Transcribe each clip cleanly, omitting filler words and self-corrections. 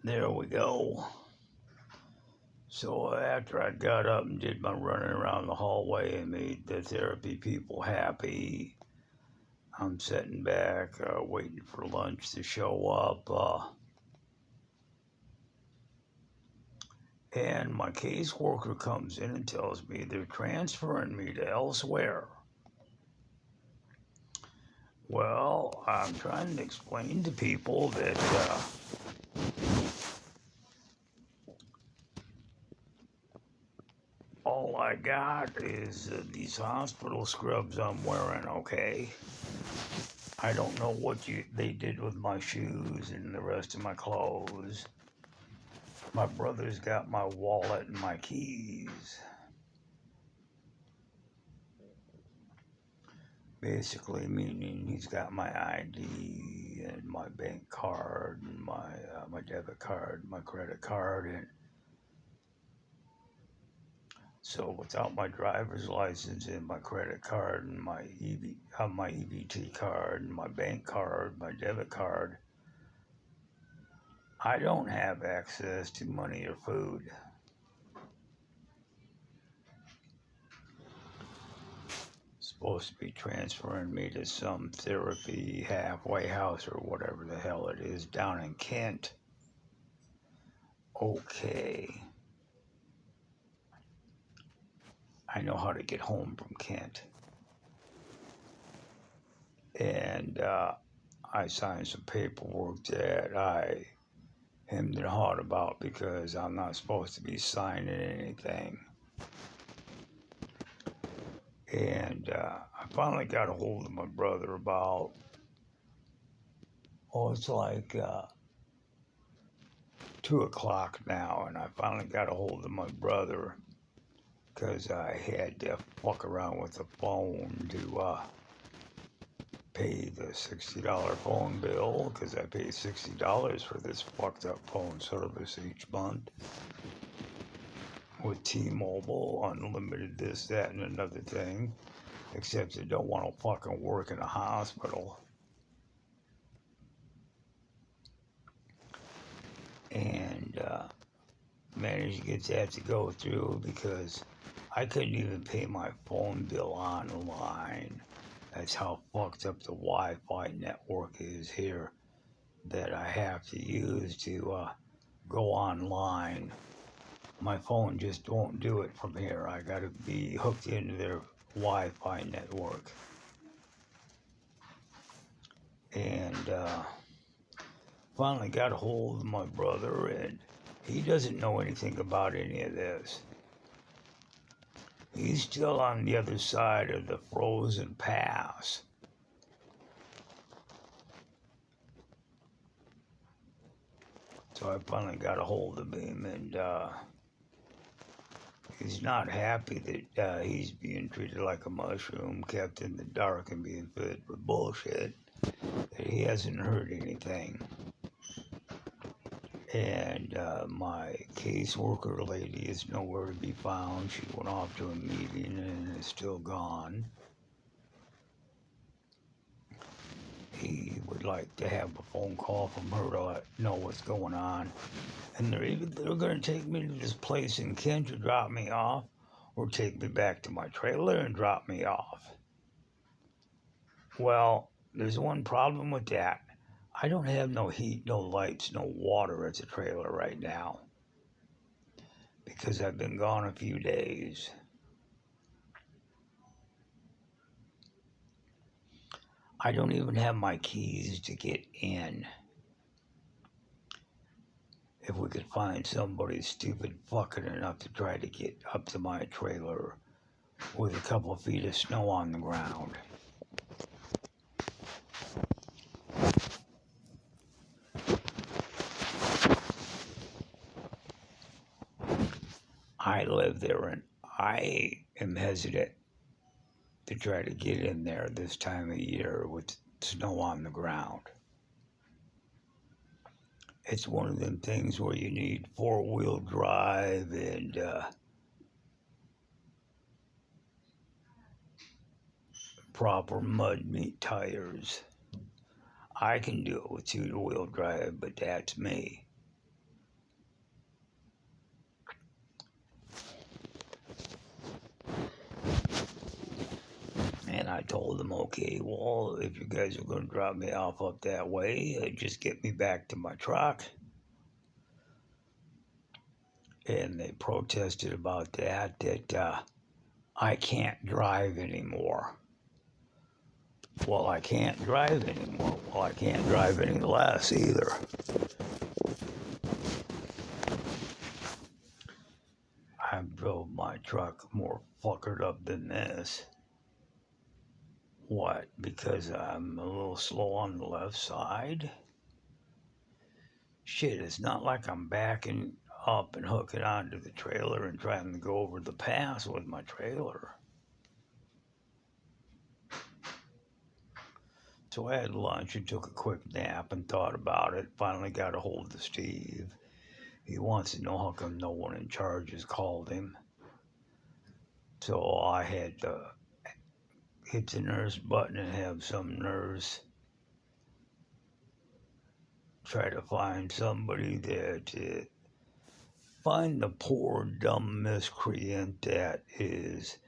There we go. So after I got up and did my running around the hallway and made the therapy people happy, I'm sitting back waiting for lunch to show up. And my caseworker comes in and tells me they're transferring me to elsewhere. Well, I'm trying to explain to people that all I got is these hospital scrubs I'm wearing, okay? I don't know what they did with my shoes and the rest of my clothes. My brother's got my wallet and my keys. Basically, meaning he's got my ID and my bank card and my debit card, my credit card, and so without my driver's license and my credit card and my EBT card and my bank card, my debit card, I don't have access to money or food. Supposed to be transferring me to some therapy halfway house or whatever the hell it is down in Kent. Okay. I know how to get home from Kent. And I signed some paperwork that I hemmed and hawed about because I'm not supposed to be signing anything. And I finally got a hold of my brother about, it's like 2 o'clock now, and I finally got a hold of my brother because I had to fuck around with the phone to pay the $60 phone bill because I pay $60 for this fucked up phone service each month with T-Mobile, unlimited this, that, and another thing, except I don't want to fucking work in a hospital. And managed to get that to go through because I couldn't even pay my phone bill online. That's how fucked up the Wi-Fi network is here that I have to use to go online. My phone just won't do it from here. I gotta be hooked into their Wi-Fi network. And finally got a hold of my brother, and he doesn't know anything about any of this. He's still on the other side of the frozen pass. So I finally got a hold of him, and he's not happy that he's being treated like a mushroom, kept in the dark and being fed with bullshit. That he hasn't heard anything. And my caseworker lady is nowhere to be found. She went off to a meeting and is still gone. He would like to have a phone call from her to know what's going on. And they're going to take me to this place in Kent to drop me off, or take me back to my trailer and drop me off. Well, there's one problem with that. I don't have no heat, no lights, no water at the trailer right now because I've been gone a few days. I don't even have my keys to get in. If we could find somebody stupid fucking enough to try to get up to my trailer with a couple of feet of snow on the ground. I live there and I am hesitant to try to get in there this time of year with snow on the ground. It's one of them things where you need four-wheel drive and proper mud meat tires. I can do it with two-wheel drive, but that's me. And I told them, okay, well, if you guys are going to drop me off up that way, just get me back to my truck. And they protested about that I can't drive anymore. Well, I can't drive anymore. Well, I can't drive any less either. I drove my truck more fuckered up than this. What? Because I'm a little slow on the left side? Shit, it's not like I'm backing up and hooking onto the trailer and trying to go over the pass with my trailer. So I had lunch and took a quick nap and thought about it. Finally got a hold of Steve. He wants to know how come no one in charge has called him. So I had to hit the nurse button and have some nurse try to find somebody that find the poor dumb miscreant that is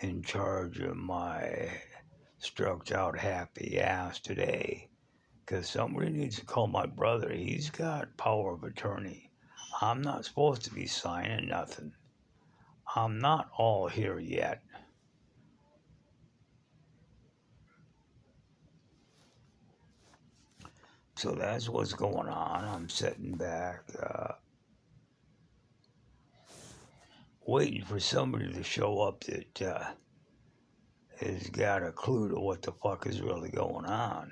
in charge of my stroked out happy ass today. Because somebody needs to call my brother. He's got power of attorney. I'm not supposed to be signing nothing. I'm not all here yet. So that's what's going on. I'm sitting back, waiting for somebody to show up that has got a clue to what the fuck is really going on.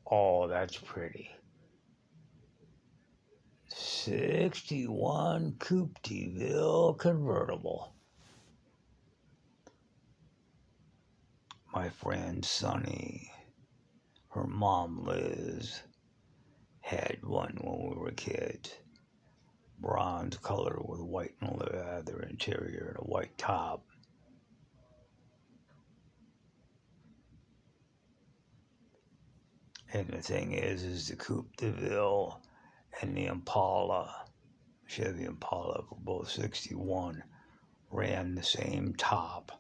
Oh, that's pretty. 61 Coupe DeVille convertible. My friend Sunny, her mom Liz, had one when we were kids. Bronze color with white and leather interior and a white top. And the thing is the Coupe DeVille and the Impala, Chevy Impala for both 61, ran the same top.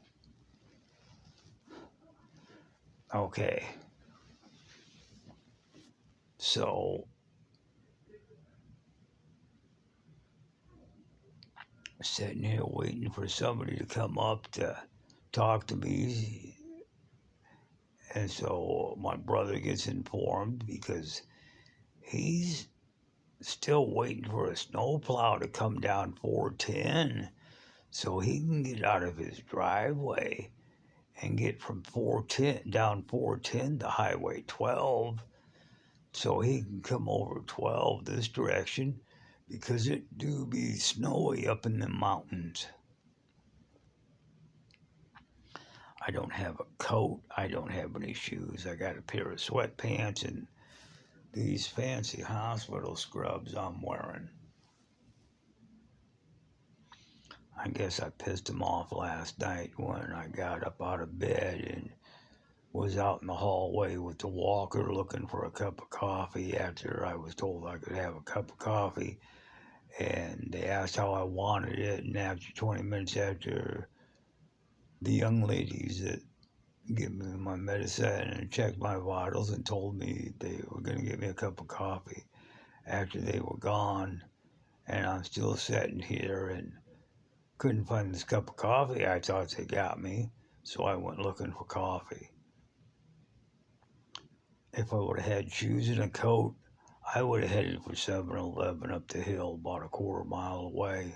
Okay. So, sitting here waiting for somebody to come up to talk to me. And so my brother gets informed because he's still waiting for a snowplow to come down 410 so he can get out of his driveway and get from 410 down 410 to Highway 12 so he can come over 12 this direction because it do be snowy up in the mountains. I don't have a coat. I don't have any shoes. I got a pair of sweatpants and these fancy hospital scrubs I'm wearing. I guess I pissed him off last night when I got up out of bed and was out in the hallway with the walker looking for a cup of coffee after I was told I could have a cup of coffee. And they asked how I wanted it. And after 20 minutes after the young ladies that give me my medicine and checked my vitals and told me they were going to give me a cup of coffee after they were gone. And I'm still sitting here and couldn't find this cup of coffee. I thought they got me, so I went looking for coffee. If I would have had shoes and a coat, I would have headed for 7-Eleven up the hill about a quarter mile away.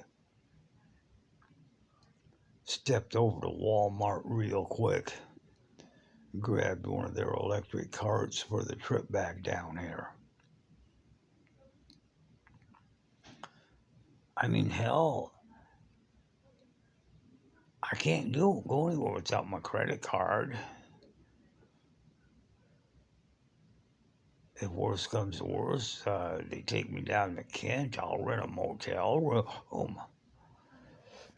Stepped over to Walmart real quick. Grabbed one of their electric carts for the trip back down here. I mean, hell, I can't go anywhere without my credit card. If worse comes to worse, they take me down to Kent, I'll rent a motel room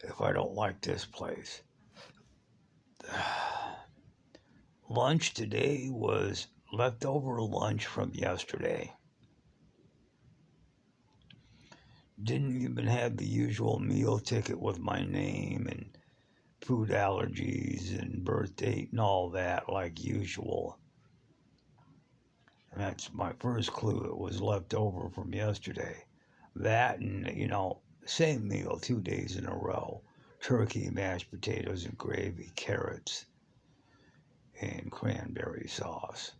if I don't like this place. Lunch today was leftover lunch from yesterday. Didn't even have the usual meal ticket with my name and food allergies and birth date and all that like usual. And that's my first clue. It was left over from yesterday. That and, same meal 2 days in a row. Turkey, mashed potatoes and gravy, carrots, and cranberry sauce.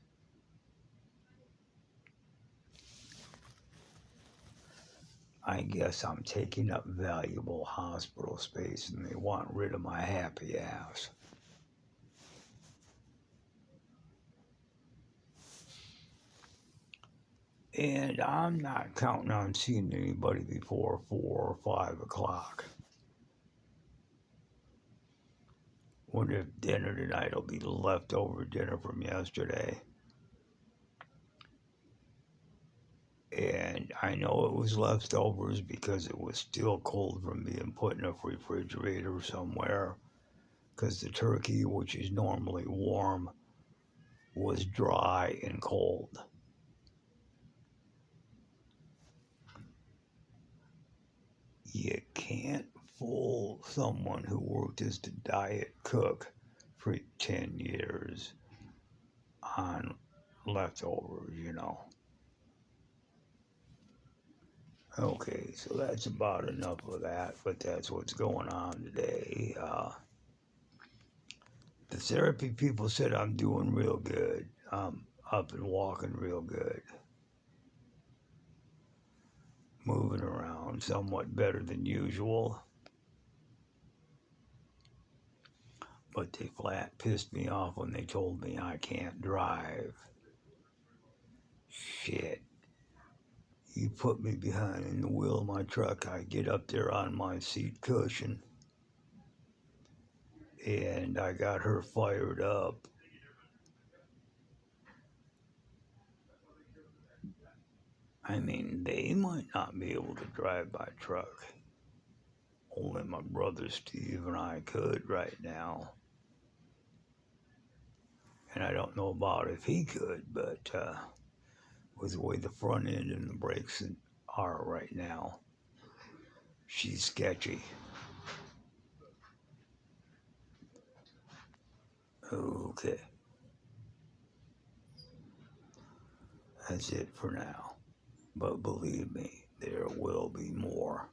I guess I'm taking up valuable hospital space and they want rid of my happy ass. And I'm not counting on seeing anybody before 4 or 5 o'clock. Wonder if dinner tonight will be leftover dinner from yesterday. And I know it was leftovers because it was still cold from being put in a refrigerator somewhere. Because the turkey, which is normally warm, was dry and cold. You can't fool someone who worked as a diet cook for 10 years on leftovers. Okay, so that's about enough of that, but that's what's going on today. The therapy people said I'm doing real good. I'm up and walking real good. Moving around somewhat better than usual. But they flat pissed me off when they told me I can't drive. Shit. You put me behind the wheel of my truck, I get up there on my seat cushion, and I got her fired up. I mean, they might not be able to drive my truck. Only my brother Steve and I could right now. And I don't know about if he could, but with the way the front end and the brakes are right now, she's sketchy. Okay, that's it for now. But believe me, there will be more.